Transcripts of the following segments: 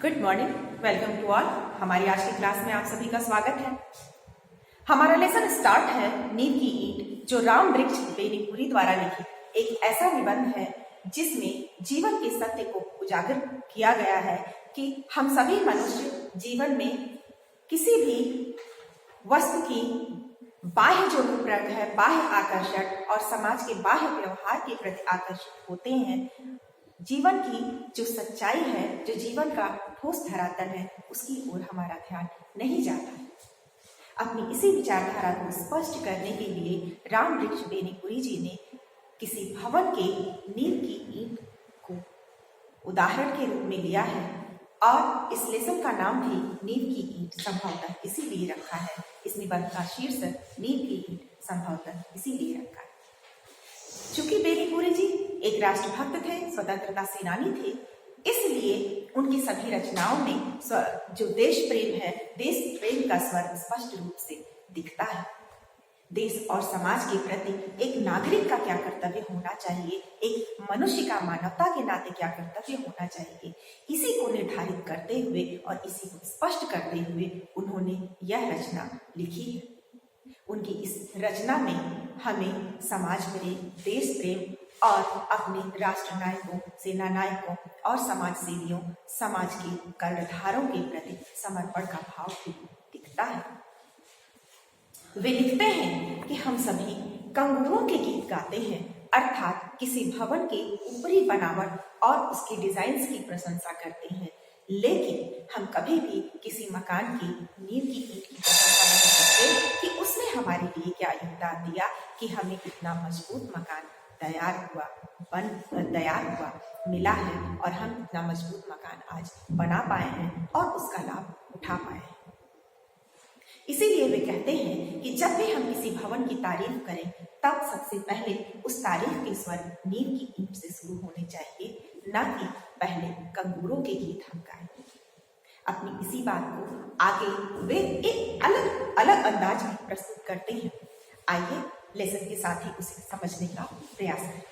Good morning, welcome to all. हमारी आज की क्लास में आप सभी का स्वागत है। हमारा लेसन स्टार्ट है नींव की ईंट, जो राम वृक्ष बेनीपुरी द्वारा लिखित एक ऐसा निबंध है जिसमें जीवन के सत्य को उजागर किया गया है कि हम सभी मनुष्य जीवन में किसी भी वस्तु की बाह्य जो रूपरेखा है, बाह्य आकर्षण और समाज के बाह्य व्यवहार के प्रति आकर्षित होते हैं। जीवन की जो सच्चाई है, जो जीवन का ठोस धरातल है, उसकी ओर हमारा ध्यान नहीं जाता है। अपनी इसी विचारधारा को स्पष्ट करने के लिए राम वृक्ष बेनीपुरी जी ने किसी भवन के नींव की ईंट को उदाहरण के रूप में लिया है और इस लेसन का नाम भी नींव की ईंट संभवतः इसीलिए रखा है। इस निबंध का शीर्षक नींव की ईंट संभवतः इसीलिए रखा है। चूंकि बेनीपुरी जी एक राष्ट्रभक्त थे, स्वतंत्रता सेनानी थे, इसलिए उनकी सभी रचनाओं में जो देश प्रेम है, देश प्रेम का स्वर स्पष्ट रूप से दिखता है। देश और समाज के प्रति एक नागरिक का क्या कर्तव्य होना चाहिए, एक मनुष्य का मानवता के नाते क्या कर्तव्य होना चाहिए, इसी को निर्धारित करते हुए और इसी को स्पष्ट करते हुए उन्होंने यह रचना लिखी है। उनकी इस रचना में हमें समाज प्रेम, देश प्रेम और अपने राष्ट्र नायकों, सेना नायकों और समाज सेवियों, समाज के कर्णधारों के प्रति समर्पण का भाव भी दिखता है। वे लिखते हैं कि हम सभी कंगूरों के गीत गाते हैं, अर्थात किसी भवन के ऊपरी बनावट और उसके डिजाइन की प्रशंसा करते हैं, लेकिन हम कभी भी किसी मकान की नींव की ईंट की प्रशंसा नहीं करते कि उसने हमारे लिए क्या योगदान दिया कि हमें इतना मजबूत मकान तैयार हुआ मिला है और हम इतना मजबूत मकान आज बना पाए हैं और उसका लाभ उठा पाए हैं। इसीलिए वे कहते हैं कि जब भी हम किसी भवन की तारीफ करें, तब सबसे पहले उस तारीफ के स्वर नींव की ईंट से शुरू होने चाहिए, न कि पहले कंगूरों के गीत हम गाएं। अपनी इसी बात को आगे वे एक अलग अलग अंदाज में प्रस्तुत करते हैं। आइए लेसन के साथ ही उसे समझने का प्रयास करें।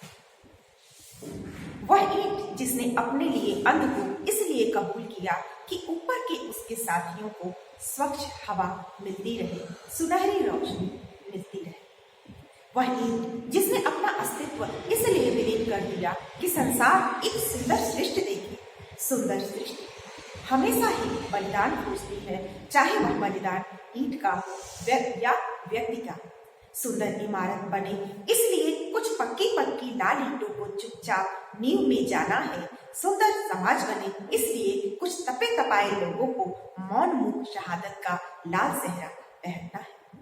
वह ईंट जिसने अपने लिए अंध को इसलिए कबूल किया कि ऊपर के उसके साथियों को स्वच्छ हवा मिलती रहे, सुनहरी रोशनी मिलती रहे। वह ईंट जिसने अपना अस्तित्व इसलिए विलीन कर दिया कि संसार एक सुंदर सृष्टि देखे। सुंदर सृष्टि हमेशा ही बलिदान खोजती है, चाहे वह बलिदान ईंट का हो या व्यक्ति का। सुंदर इमारत बने इसलिए कुछ पक्की लाल ईंटों को चुपचाप नींव में जाना है। सुंदर समाज बने इसलिए कुछ तपे तपाए लोगों को मौन मुख शहादत का लाल सेहरा पहनना है।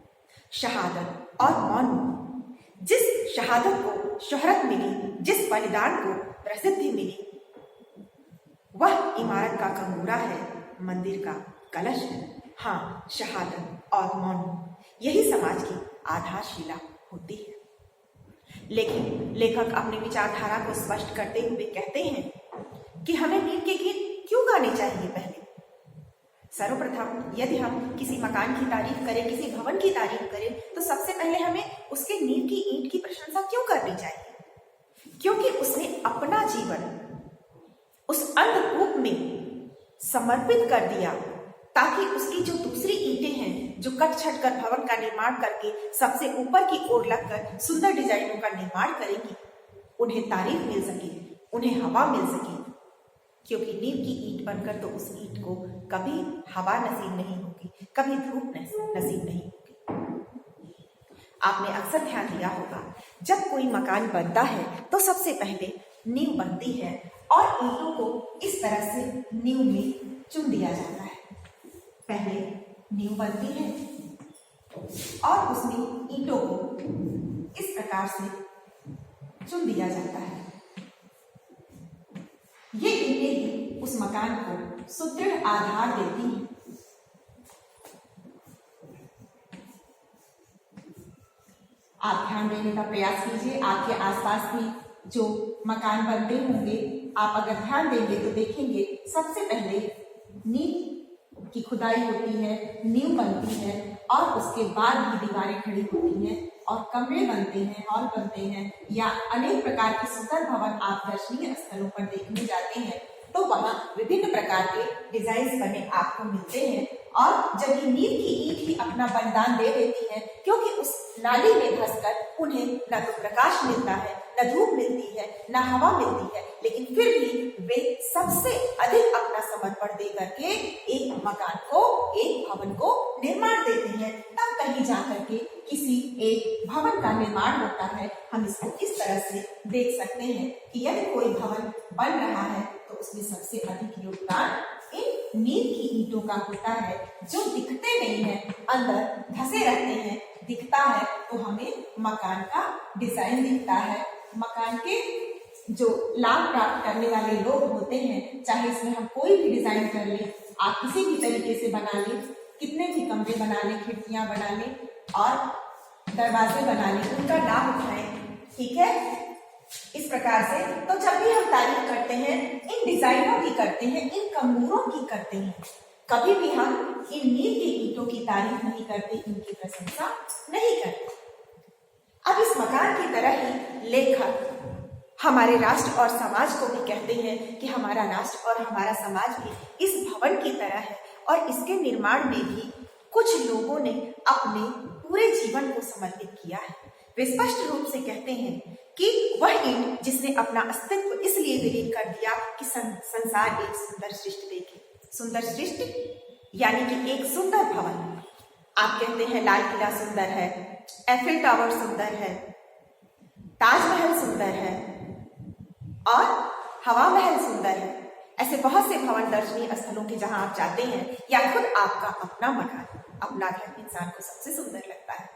शहादत और मौन मुख, जिस शहादत को शोहरत मिली, जिस बलिदान को प्रसिद्धि मिली, वह इमारत का कंगूरा है, मंदिर का कलश है। हाँ, शहादत और मौन यही समाज की आधारशिला होती है। लेकिन लेखक अपनी विचारधारा को स्पष्ट करते हुए कहते हैं कि हमें नींव के गीत क्यों गाने चाहिए। पहले सर्वप्रथम यदि हम किसी मकान की तारीफ करें, किसी भवन की तारीफ करें, तो सबसे पहले हमें उसके नींव की ईंट की प्रशंसा क्यों करनी चाहिए? क्योंकि उसने अपना जीवन उस अंधकूप में समर्पित कर दिया, ताकि उसकी जो दूसरी ईंटें हैं, जो कट छट कर भवन का निर्माण करके सबसे ऊपर की ओर लगकर सुंदर डिजाइनों का निर्माण करेंगी, उन्हें तारीफ मिल सके, उन्हें हवा मिल सके। क्योंकि नींव की ईंट बनकर तो उस ईंट को कभी हवा नसीब नहीं होगी, कभी धूप नसीब नहीं होगी। आपने अक्सर ध्यान दिया होगा, जब कोई मकान बनता है तो सबसे पहले नींव बनती है और ईंटों को इस तरह से नींव में चुन दिया जाता है। पहले नींव बनती है और उसमें ईंटों को इस प्रकार से चुन दिया जाता है। ये ईंटें ही उस मकान को सुदृढ़ आधार देती हैं। आप ध्यान देने का प्रयास कीजिए। आपके आसपास भी जो मकान बनते होंगे, आप अगर ध्यान देंगे तो देखेंगे सबसे पहले नींव की खुदाई होती है, नींव बनती है और उसके बाद भी दीवारें खड़ी होती हैं और कमरे बनते हैं, हॉल बनते हैं, या अनेक प्रकार के सुंदर भवन आप दर्शनीय स्थलों पर देखने जाते हैं तो वहाँ विभिन्न प्रकार के डिजाइन बने आपको मिलते हैं। और जब ये नीम की ईंट ही अपना बलिदान दे देती है, क्योंकि उस नाली में धंसकर उन्हें न तो प्रकाश मिलता है, न धूप मिलती है, न हवा मिलती है, लेकिन फिर भी वे सबसे अधिक अपना समर्पण दे करके एक मकान को, एक भवन को निर्माण देते हैं। तब कहीं जा करके किसी एक भवन का निर्माण होता है। हम इसको इस तरह से देख सकते हैं कि यदि कोई भवन बन रहा है तो उसमें सबसे अधिक योगदान इन नीम की ईंटों का होता है, जो दिखते नहीं है, अंदर धसे रहते हैं। दिखता है तो हमें मकान का डिजाइन दिखता है, मकान के जो लाभ प्राप्त करने वाले लोग होते हैं, चाहे इसमें हम कोई भी डिजाइन कर ले, आप किसी भी तरीके से बना ले, कितने भी कमरे बना ले, खिड़कियां बना ले और दरवाजे बना ले, उनका लाभ उठाएं। ठीक है, इस प्रकार से तो जब भी हम तारीफ करते हैं, इन डिजाइनों की करते हैं, इन कमूरों की करते हैं, कभी भी हम इन नीम के ईंटों की तारीफ नहीं करते, इनकी प्रशंसा नहीं करते। अब इस मकान की तरह ही लेखक हमारे राष्ट्र और समाज को भी कहते हैं कि हमारा राष्ट्र और हमारा समाज भी इस भवन की तरह है, और इसके निर्माण में भी कुछ लोगों ने अपने पूरे जीवन को समर्पित किया है। वे स्पष्ट रूप से कहते हैं कि वह ईंट जिसने अपना अस्तित्व इसलिए विलीन कर दिया कि संसार एक सुंदर सृष्टि देखे। सुंदर सृष्टि यानी कि एक सुंदर भवन। आप कहते हैं लाल किला सुंदर है, एफिल टावर सुंदर है, ताजमहल सुंदर है और हवा महल सुंदर है। ऐसे बहुत से भवन दर्शनीय स्थलों के जहां आप जाते हैं, या खुद आपका अपना मकान, अपना घर इंसान को सबसे सुंदर लगता है।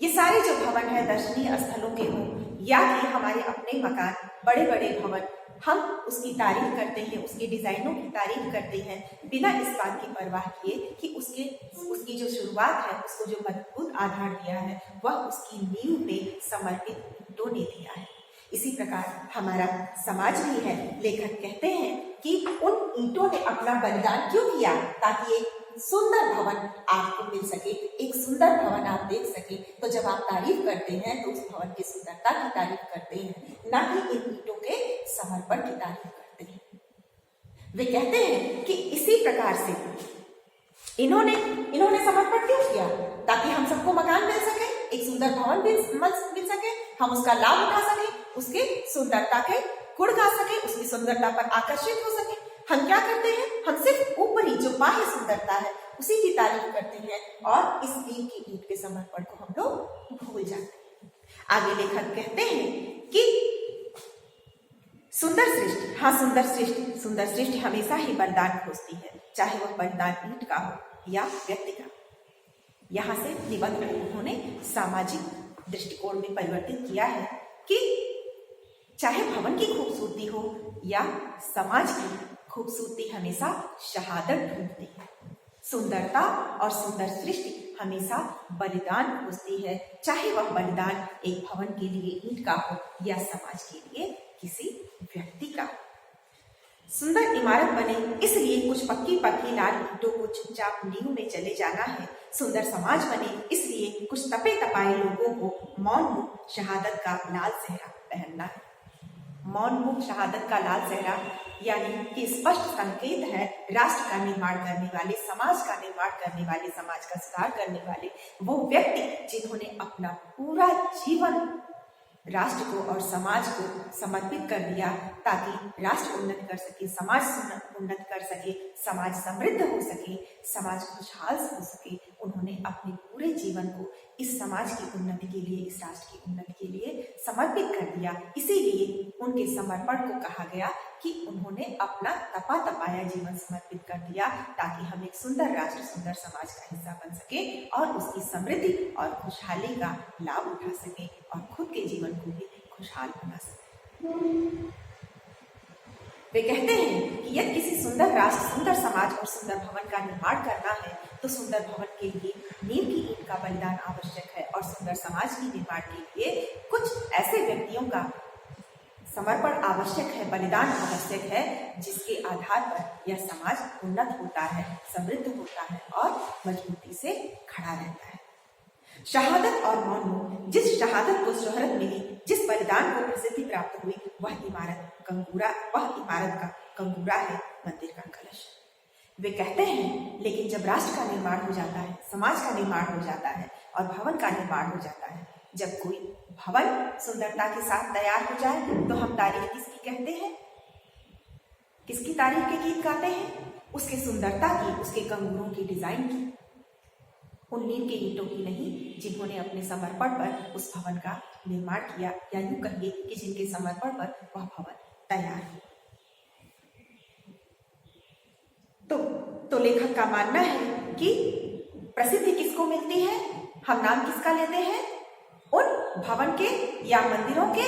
ये सारे जो भवन है दर्शनीय स्थलों के हों या कि हमारे अपने मकान, बड़े बड़े भवन, हम उसकी तारीफ करते हैं, उसके डिजाइनों की तारीफ करते हैं, बिना इस बात की परवाह किए कि उसकी जो शुरुआत है, उसको जो मजबूत आधार दिया है, वह उसकी नींव पे समर्पित ईंटों ने दिया है। इसी प्रकार हमारा समाज भी है। लेखक कहते हैं कि उन ईंटों ने अपना बलिदान क्यों किया, ताकि एक सुंदर भवन आपको मिल सके, एक सुंदर भवन आप देख सके। तो जब आप तारीफ करते हैं तो उस भवन की सुंदरता की तारीफ करते हैं, ना कि इन ईंटों के समर्पण की तारीफ करते हैं। वे कहते हैं कि इसी प्रकार से इन्होंने समर्पण क्यों किया, ताकि हम सबको मकान मिल सके, एक सुंदर भवन मिल सके, हम उसका लाभ उठा सके, उसके सुंदरता के गुण गा सके, उसकी सुंदरता पर आकर्षित हो सके। हम क्या करते हैं, हम सिर्फ ऊपरी जो बाह्य सुंदरता है उसी की तारीफ करते हैं, और इस नीम की ईंट के समर्पण को हम लोग भूल जाते हैं। आगे लेखक कहते हैं कि सुंदर सृष्टि हमेशा ही बलिदान खोजती है, चाहे वह बलिदान ईंट का हो या व्यक्ति का। यहाँ से निबंध को उन्होंने सामाजिक दृष्टिकोण में परिवर्तित किया है कि चाहे भवन की खूबसूरती हो या समाज की खूबसूरती, हमेशा शहादत ढूंढती है। सुंदरता और सुंदर सृष्टि हमेशा बलिदान खोजती है, चाहे वह बलिदान एक भवन के लिए ईंट का हो या समाज के लिए किसी व्यक्ति का। सुंदर इमारत बने इसलिए कुछ पक्की लाल ईंटों को चुपचाप नींव में चले जाना है। सुंदर समाज बने इसलिए कुछ तपे तपाए लोगों को मौन मुख शहादत का लाल सेहरा पहनना है। मौन मुख शहादत का लाल सेहरा यानी कि स्पष्ट संकेत है राष्ट्र का निर्माण करने वाले, समाज का निर्माण करने वाले, समाज का सुधार करने वाले वो व्यक्ति जिन्होंने अपना पूरा जीवन राष्ट्र को और समाज को समर्पित कर दिया, ताकि राष्ट्र उन्नत कर सके, समाज उन्नत कर सके, समाज समृद्ध हो सके, समाज खुशहाल हो सके। उन्होंने अपने पूरे जीवन को इस समाज की उन्नति के लिए, इस राष्ट्र की उन्नति के लिए समर्पित कर दिया। इसीलिए उनके समर्पण को कहा गया कि उन्होंने अपना तपा तपाया जीवन समर्पित कर दिया, ताकि हम एक सुंदर राष्ट्र, सुंदर समाज का हिस्सा बन सके और उसकी समृद्धि और खुशहाली का लाभ उठा सके और खुद के जीवन को भी खुशहाल बना सके। वे कहते हैं कि यदि किसी सुंदर राष्ट्र, सुंदर समाज और सुंदर भवन का निर्माण करना है तो सुंदर भवन के लिए नीम की ईंट का बलिदान आवश्यक है, और सुंदर समाज के निर्माण के लिए कुछ ऐसे व्यक्तियों का समर्पण आवश्यक है, बलिदान आवश्यक है, जिसके आधार पर यह समाज उन्नत होता है, समृद्ध होता है और मजबूती से खड़ा रहता है। शहादत और मौन, जिस शहादत को शोहरत मिली, जिस बलिदान को प्रसिद्धि प्राप्त हुई, वह इमारत का कंगूरा है मंदिर का कलश। वे कहते हैं लेकिन जब राष्ट्र का निर्माण हो जाता है, समाज का निर्माण हो जाता है और भवन का निर्माण हो जाता है, जब कोई भवन सुंदरता के साथ तैयार हो जाए तो हम तारीफ किसकी कहते हैं? किसकी तारीफ के गीत गाते हैं? उसके सुंदरता की, उसके कंगूरों की, डिजाइन की, उन नींव के ईंटों की नहीं जिन्होंने अपने समर्पण पर उस भवन का निर्माण किया, या यूं कहिए कि जिनके समर्पण पर वह भवन तैयार हुआ। तो लेखक का मानना है कि प्रसिद्धि किसको मिलती है, हम नाम किसका लेते हैं? उन भवन के या मंदिरों के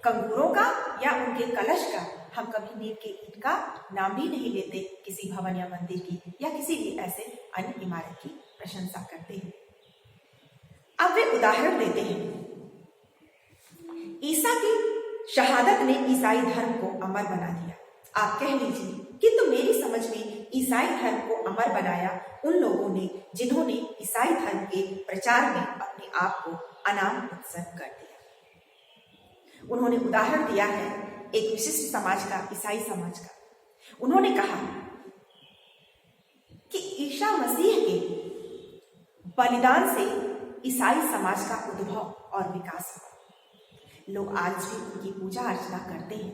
कंगूरों का या उनके कलश का। हम कभी नींव के ईंट का नाम भी नहीं लेते किसी भवन या मंदिर की या किसी भी ऐसे अन्य इमारत की प्रशंसा करते हैं। अब वे उदाहरण देते हैं। ईसा की शहादत ने ईसाई धर्म को अमर बना दिया। आप कह लीजिए किंतु मेरी समझ में ईसाई धर्म को अमर बनाया उन लोगों ने जिन्होंने ईसाई धर्म के प्रचार में अपने आप को अनाम उत्सर्ग कर दिया। उन्होंने उदाहरण दिया है एक विशिष्ट समाज का, ईसाई समाज का। उन्होंने कहा कि ईसा मसीह के बलिदान से ईसाई समाज का उद्भव और विकास हुआ। लोग आज भी उनकी पूजा अर्चना करते हैं,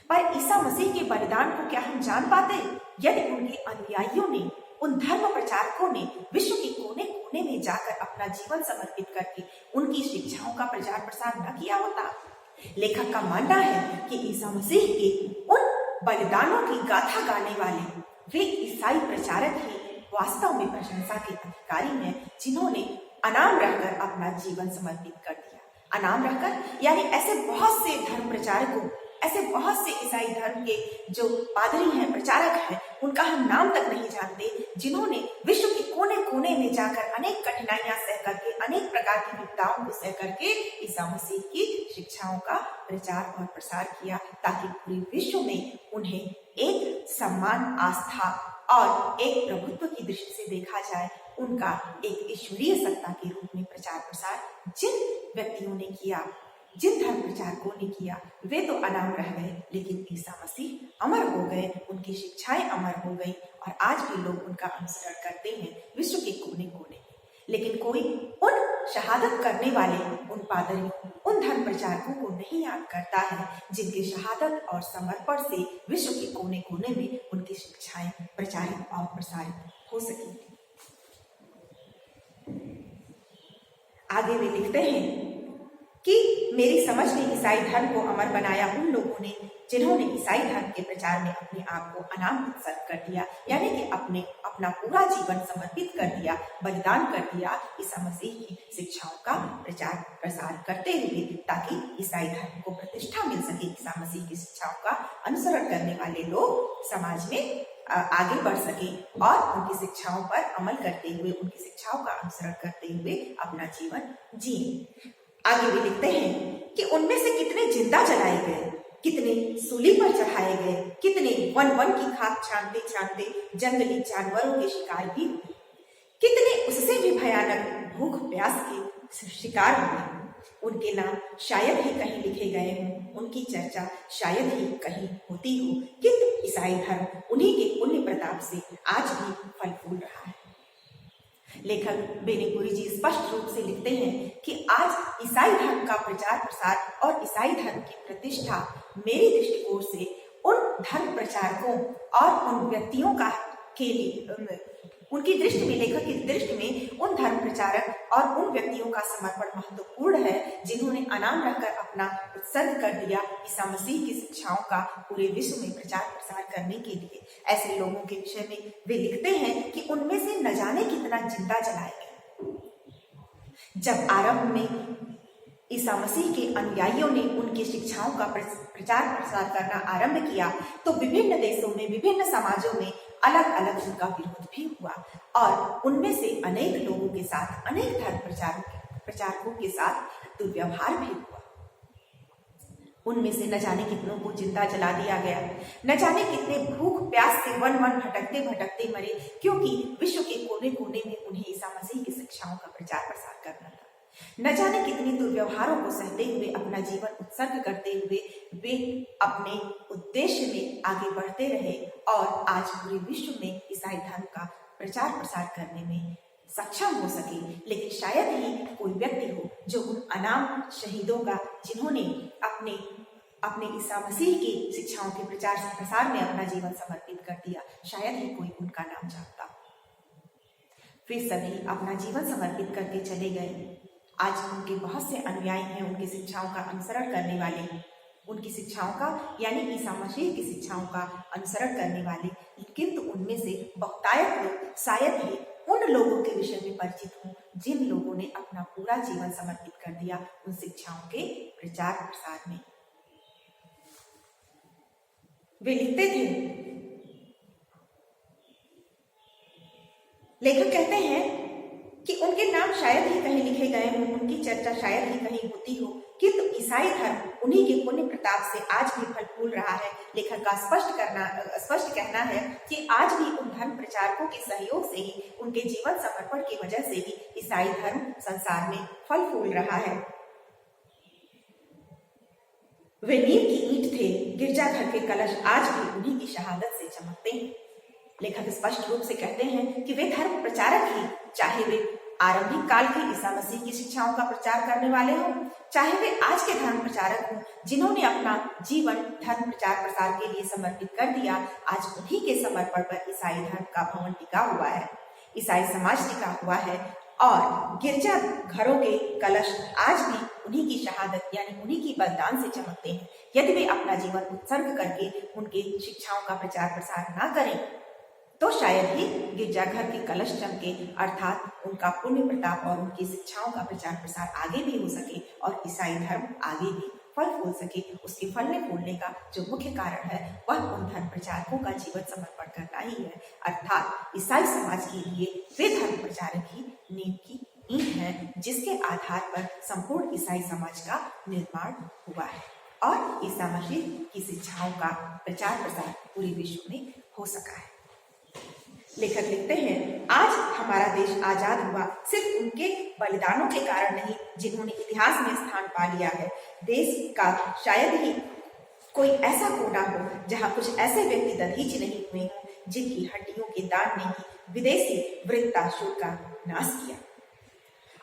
पर ईसा मसीह के बलिदान को क्या हम जान पाते? यदि उनके अनुयायियों ने, उन धर्म प्रचारकों ने विश्व के कोने कोने में जाकर अपना जीवन समर्पित करके उनकी शिक्षाओं का प्रचार प्रसार न किया होता। लेखक का मानना है कि ईसा मसीह के उन बलिदानों की गाथा गाने वाले वे ईसाई प्रचारक ही वास्तव में प्रशंसा के अधिकारी हैं, जिन्होंने अनाम रहकर अपना जीवन समर्पित कर दिया। अनाम रहकर यानी ऐसे बहुत से धर्म प्रचारकों, ऐसे बहुत से ईसाई धर्म के जो पादरी हैं, प्रचारक हैं, उनका हम नाम तक नहीं जानते, जिन्होंने विश्व के कोने कोने में जाकर अनेक कठिनाइयां सह करके, अनेक प्रकार की विपदाओं को सह करके ईसा मसीह की शिक्षाओं का प्रचार और प्रसार किया, ताकि पूरे विश्व में उन्हें एक सम्मान, आस्था और एक प्रभुत्व की दृष्टि से देखा जाए। उनका एक ईश्वरीय सत्ता के रूप में प्रचार प्रसार जिन व्यक्तियों ने किया, जिन धर्म प्रचारकों ने किया, वे तो अनाम रह गए, लेकिन ईसा मसीह अमर हो गए, उनकी शिक्षाएं अमर हो गई और आज भी लोग उनका अनुसरण करते हैं विश्व के कोने कोने में। लेकिन कोई उन शहादत करने वाले, उन पादरियों, उन धर्म प्रचारकों को नहीं याद करता है जिनके शहादत और समर्पण से विश्व के कोने कोने में उनकी शिक्षाएं प्रचारित और प्रसारित हो सकी। आगे वे लिखते हैं कि मेरी समझ में ईसाई धर्म को अमर बनाया उन लोगों ने जिन्होंने ईसाई धर्म के प्रचार में अपने आप को अनाम उत्सर्ग कर दिया, यानी कि अपना पूरा जीवन समर्पित कर दिया, बलिदान कर दिया ईसा मसीह की शिक्षाओं का प्रचार प्रसार करते हुए, ताकि ईसाई धर्म को प्रतिष्ठा मिल सके। ईसा मसीह की शिक्षाओं का अनुसरण करने वाले लोग समाज में आगे बढ़ सके और उनकी शिक्षाओं पर अमल करते हुए, उनकी शिक्षाओं का अनुसरण करते हुए अपना जीवन जिए। आगे भी लिखते हैं कि उनमें से कितने जिंदा जलाए गए, कितने सूली पर चढ़ाए गए, कितने वन वन की खाक छानते छानते जंगली जानवरों के शिकार भी हुए, कितने उससे भी भयानक भूख प्यास के शिकार हुए। उनके नाम शायद ही कहीं लिखे गए हों, उनकी चर्चा शायद ही कहीं होती हो, किंतु ईसाई धर्म उन्हीं के पुण्य प्रताप से आज भी फल फूल रहा है। लेखक बेनीपुरी जी स्पष्ट रूप से लिखते हैं कि आज ईसाई धर्म का प्रचार प्रसार और ईसाई धर्म की प्रतिष्ठा मेरी दृष्टिकोण से उन धर्म प्रचारकों और उन व्यक्तियों का के लिए, उनकी दृष्टि में, लेखक की दृष्टि में उन धर्म प्रचारक और उन व्यक्तियों का समर्पण महत्वपूर्ण है जिन्होंने अनाम रहकर अपना उत्सर्ग कर दिया ईसा मसीह की शिक्षाओं का पूरे विश्व में प्रचार प्रसार करने के लिए। ऐसे लोगों के विषय में वे लिखते हैं कि उनमें से न जाने कितना जिंदा जलाए गए। जब आरंभ में ईसा मसीह के अनुयायियों ने उनकी शिक्षाओं का प्रचार प्रसार करना आरंभ किया तो विभिन्न देशों में, विभिन्न समाजों में अलग अलग उनका विरोध भी हुआ और उनमें से अनेक लोगों के साथ, अनेक धर्म प्रचारकों के साथ दुर्व्यवहार भी हुआ। उनमें से न जाने कितनों को जिंदा जला दिया गया, न जाने कितने भूख प्यास से वन वन भटकते भटकते मरे, क्योंकि विश्व के कोने कोने में उन्हें ईसा मसीह की शिक्षाओं का प्रचार प्रसार करना था। न जाने कितने दुर्व्यवहारों को सहते हुए अपना जीवन उत्सर्ग करते हुए वे अपने उद्देश्य में आगे बढ़ते रहे और आज पूरे विश्व में ईसाई धर्म का प्रचार प्रसार करने में सक्षम हो सके। लेकिन शायद ही कोई व्यक्ति हो जो उन अनाम शहीदों का, जिन्होंने अपने ईसा मसीह की शिक्षाओं के प्रचार प्रसार में अपना जीवन समर्पित कर दिया, शायद ही कोई उनका नाम जानता। वे सभी अपना जीवन समर्पित करके चले गए। आज उनके बहुत से अनुयायी हैं, उनकी शिक्षाओं का अनुसरण करने वाले, उनकी शिक्षाओं का यानी ईसा मसीह की शिक्षाओं का अनुसरण करने वाले। किंतु उनमें से बहुतायत लोग शायद ही उन लोगों के विषय में परिचित हों जिन लोगों ने अपना पूरा जीवन समर्पित कर दिया उन शिक्षाओं के प्रचार प्रसार में। वे लिखते थे, लेखक कहते हैं कि उनके नाम शायद ही कहीं लिखे गए हों, उनकी चर्चा शायद ही कहीं होती हो, किंतु ईसाई धर्म उन्हीं के पुण्य प्रताप से आज भी फल फूल रहा है। लेखक का स्पष्ट कहना है कि आज भी उन धर्म प्रचारकों के सहयोग से ही, उनके जीवन समर्पण की वजह से ही ईसाई धर्म संसार में फल फूल रहा है। वे नीम की ईंट थे, गिरजाघर के कलश आज भी उन्हीं की शहादत से चमकते हैं। लेखक स्पष्ट रूप से कहते हैं कि वे धर्म प्रचारक ही, चाहे वे आरंभिक काल के ईसा मसीह की शिक्षाओं का प्रचार करने वाले हों, चाहे वे आज के धर्म प्रचारक हों जिन्होंने अपना जीवन धर्म प्रचार प्रसार के लिए समर्पित कर दिया। आज उन्हीं के समर्पण पर ईसाई धर्म का भवन टिका हुआ है, ईसाई समाज टिका हुआ है और गिरजा घरों के कलश आज भी उन्हीं की शहादत यानी उन्हीं की बलिदान से चमकते हैं। यदि वे अपना जीवन उत्सर्ग करके उनके शिक्षाओं का प्रचार प्रसार ना करें तो शायद ही गिरजाघर के कलश चमके, अर्थात उनका पुण्य प्रताप और उनकी शिक्षाओं का प्रचार प्रसार आगे भी हो सके और ईसाई धर्म आगे भी फल फूल सके। उसके फलने फूलने का जो मुख्य कारण है वह उन धर्म प्रचारकों का जीवन समर्पण करना ही है, अर्थात ईसाई समाज के लिए वे धर्म प्रचारक ही नींव की ईंट है जिसके आधार पर संपूर्ण ईसाई समाज का निर्माण हुआ है और ईसा मसीह की शिक्षाओं का प्रचार प्रसार पूरे विश्व में हो सका है। लेखक लिखते हैं, आज हमारा देश आजाद हुआ सिर्फ उनके बलिदानों के कारण नहीं जिन्होंने इतिहास में स्थान पा लिया है। देश का शायद ही कोई ऐसा कोना हो जहां कुछ ऐसे व्यक्ति दधीच नहीं हुए हों जिनकी हड्डियों के दान ने ही विदेशी वृत्तासुर का नाश किया।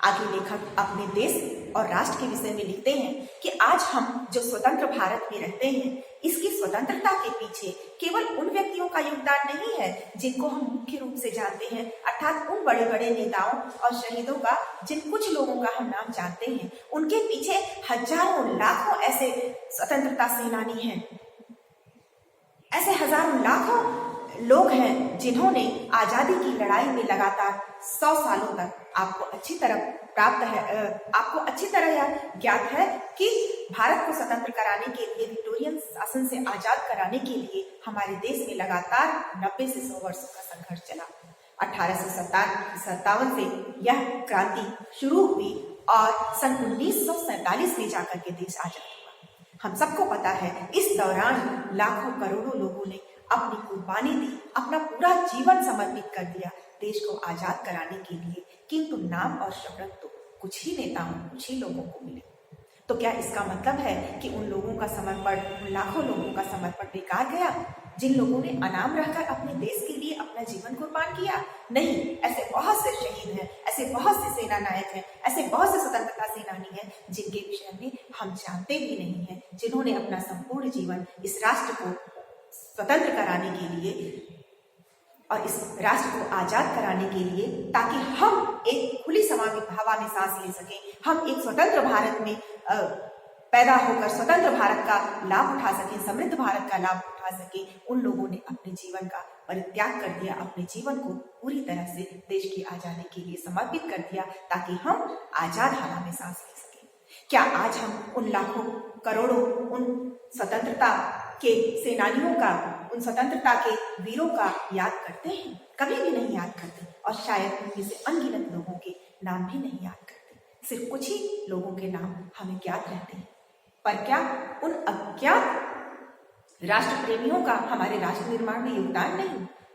आगे लेखक अपने देश और राष्ट्र के विषय में लिखते हैं कि आज हम जो स्वतंत्र भारत में रहते हैं, इसकी स्वतंत्रता के पीछे केवल उन व्यक्तियों का योगदान नहीं है जिनको हम मुख्य रूप से जानते हैं, अर्थात उन बड़े बड़े नेताओं और शहीदों का जिन कुछ लोगों का हम नाम जानते हैं। उनके पीछे हजारों लाखों ऐसे स्वतंत्रता सेनानी हैं, ऐसे हजारों लाखों लोग हैं जिन्होंने आजादी की लड़ाई में लगातार 100 सालों तक आपको अच्छी तरह यह ज्ञात है कि भारत को स्वतंत्र कराने के लिए, विक्टोरियन शासन से आजाद कराने के लिए हमारे देश में लगातार 90 से 100 वर्षों का संघर्ष चला। 1857 से यह क्रांति शुरू हुई और सन 1947 में जाकर के देश आजाद हुआ। हम सबको पता है इस दौरान लाखों करोड़ों लोगों ने अपनी कुर्बानी दी, अपना पूरा जीवन समर्पित कर दिया देश को आजाद कराने के लिए, किंतु नाम और शोहरत तो कुछ ही नेताओं, कुछ ही लोगों को मिले। तो क्या इसका मतलब है कि उन लोगों का समर्पण, उन लाखों लोगों का समर्पण बेकार गया जिन लोगों ने अनाम रहकर अपने देश के लिए अपना जीवन कुर्बान किया? नहीं, ऐसे बहुत से शहीद हैं, ऐसे बहुत से सेना नायक हैं, ऐसे बहुत से स्वतंत्रता सेनानी हैं जिनके विषय में हम जानते भी नहीं हैं, जिन्होंने अपना संपूर्ण जीवन इस राष्ट्र को स्वतंत्र कराने के लिए और इस राष्ट्र को आजाद कराने के लिए, ताकि हम एक खुली हवा में सांस ले सकें, हम एक स्वतंत्र भारत में पैदा होकर स्वतंत्र भारत का लाभ उठा सकें, समृद्ध भारत का लाभ उठा सकें। उन लोगों ने अपने जीवन का परित्याग कर दिया, अपने जीवन को पूरी तरह से देश की आजादी के लिए समर्पित कर दिया ताकि हम आजाद हवा में सांस ले सकें। क्या आज हम उन लाखों करोड़ों उन स्वतंत्रता के सेनानियों का, उन स्वतंत्रता के वीरों का याद करते हैं? कभी भी नहीं याद करते और शायद उनमें से अनगिनत लोगों के नाम भी नहीं याद करते। सिर्फ कुछ ही लोगों के नाम हमें ज्ञात रहते हैं। पर क्या उन अज्ञात राष्ट्र प्रेमियों का हमारे राष्ट्र निर्माण में योगदान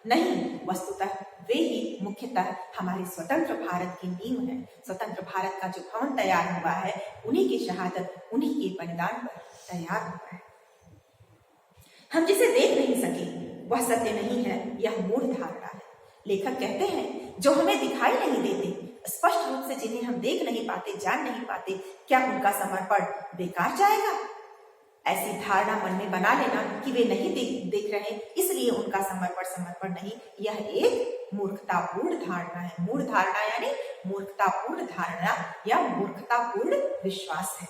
नहीं? वस्तुतः वे ही मुख्यतः हमारे स्वतंत्र भारत की नींव है। स्वतंत्र भारत का जो भवन तैयार हुआ है, उन्हीं की शहादत, उन्हीं के बलिदान पर तैयार हुआ है। हम जिसे देख नहीं सके वह सत्य नहीं है, यह मूढ़ धारणा है। लेखक कहते हैं जो हमें दिखाई नहीं देते, स्पष्ट रूप से जिन्हें हम देख नहीं पाते, जान नहीं पाते, क्या उनका समर्पण बेकार जाएगा? ऐसी धारणा मन में बना लेना कि वे नहीं देख रहे इसलिए उनका समर्पण नहीं, यह एक मूर्खतापूर्ण धारणा है। मूढ़ धारणा यानी मूर्खतापूर्ण धारणा या मूर्खतापूर्ण विश्वास है।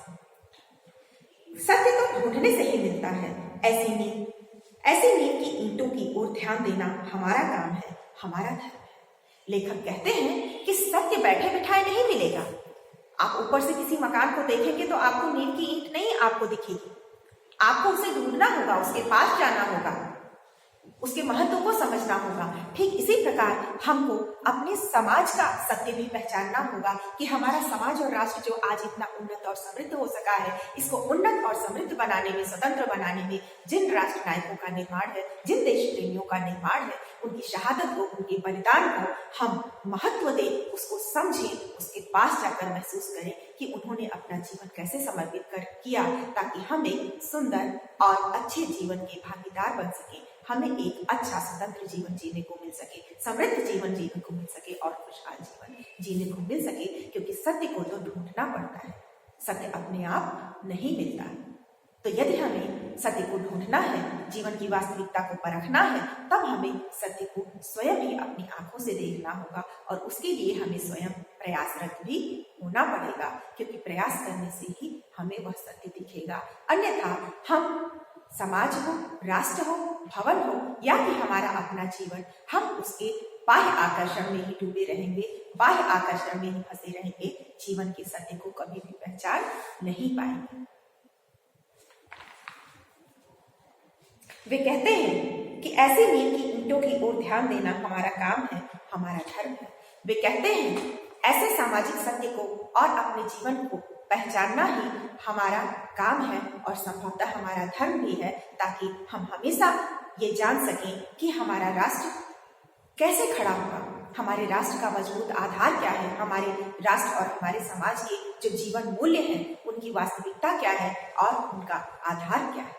सत्य तो ढूंढने से ही मिलता है। ऐसी नींव की ईंटों की ओर ध्यान देना हमारा काम है, हमारा धर्म है। लेखक कहते हैं कि सत्य बैठे बिठाए नहीं मिलेगा। आप ऊपर से किसी मकान को देखेंगे तो आपको नींव की ईंट नहीं आपको दिखेगी, आपको उसे ढूंढना होगा, उसके पास जाना होगा, उसके महत्व को समझना होगा। ठीक इसी प्रकार हमको अपने समाज का सत्य भी पहचानना होगा कि हमारा समाज और राष्ट्र जो आज इतना उन्नत और समृद्ध हो सका है, इसको उन्नत और समृद्ध बनाने में, स्वतंत्र बनाने में जिन राष्ट्र नायकों का निर्माण है, जिन देश प्रेमियों का निर्माण है, उनकी शहादत को, उनके बलिदान को हम महत्व दें, उसको समझें, उसके पास जाकर महसूस करें कि उन्होंने अपना जीवन कैसे समर्पित किया, ताकि हम एक सुंदर और अच्छे जीवन के भागीदार बन सके, हमें एक अच्छा स्वतंत्र जीवन जीने को मिल सके, समृद्ध जीवन जीने को मिल सके और खुशहाल जीवन जीने को मिल सके। क्योंकि सत्य को तो ढूंढना पड़ता है, सत्य अपने आप नहीं मिलता। तो यदि हमें सत्य को ढूंढना है, जीवन की वास्तविकता को परखना है, तब हमें सत्य को स्वयं ही अपनी आंखों से देखना होगा और उसके लिए हमें स्वयं प्रयासरत भी होना पड़ेगा। क्योंकि प्रयास करने से ही हमें वह सत्य दिखेगा। अन्यथा हम समाज हो, राष्ट्र हो, भवन हो या कि हमारा अपना जीवन, हम उसके बाह्य आकर्षण में ही डूबे रहेंगे, बाह्य आकर्षण में ही फंसे रहेंगे, जीवन के सत्य को कभी भी पहचान नहीं पाएंगे। वे कहते हैं कि ऐसी नींव की ईंटों की ओर ध्यान देना हमारा काम है, हमारा धर्म है। वे कहते हैं ऐसे सामाजिक सत्य को और अपने जीवन को पहचानना ही हमारा काम है और संभवतः हमारा धर्म भी है, ताकि हम हमेशा ये जान सकें कि हमारा राष्ट्र कैसे खड़ा होगा, हमारे राष्ट्र का मजबूत आधार क्या है, हमारे राष्ट्र और हमारे समाज के जो जीवन मूल्य हैं उनकी वास्तविकता क्या है और उनका आधार क्या है,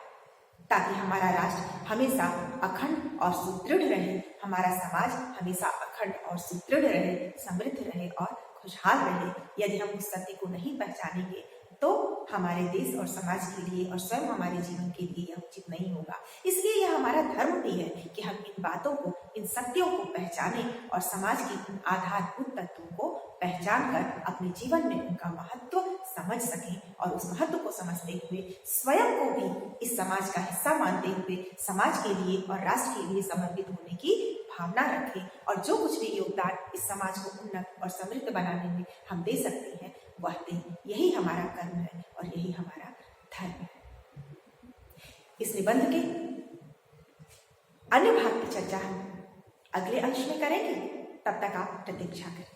ताकि हमारा राष्ट्र हमेशा अखंड और सुदृढ़ रहे, हमारा समाज हमेशा अखंड और सुदृढ़ रहे, समृद्ध रहे और खुशहाल रहे। यदि हम उस सत्य को नहीं पहचानेंगे तो हमारे देश और समाज के लिए और स्वयं हमारे जीवन के लिए यह उचित नहीं होगा। इसलिए यह हमारा धर्म भी है कि हम इन बातों को, इन सत्यों को पहचानें और समाज के इन आधारभूत तत्वों को पहचान कर अपने जीवन में उनका महत्व समझ सकें और उस महत्व को समझते हुए स्वयं को भी इस समाज का हिस्सा मानते हुए समाज के लिए और राष्ट्र के लिए समर्पित होने की भावना रखें और जो कुछ भी योगदान इस समाज को उन्नत और समृद्ध बनाने में हम दे सकते हैं वह दें। यही हमारा कर्म है और यही हमारा धर्म है। इस निबंध के अन्य भाग की चर्चा हम अगले अंश में करेंगे। तब तक आप प्रतीक्षा करें।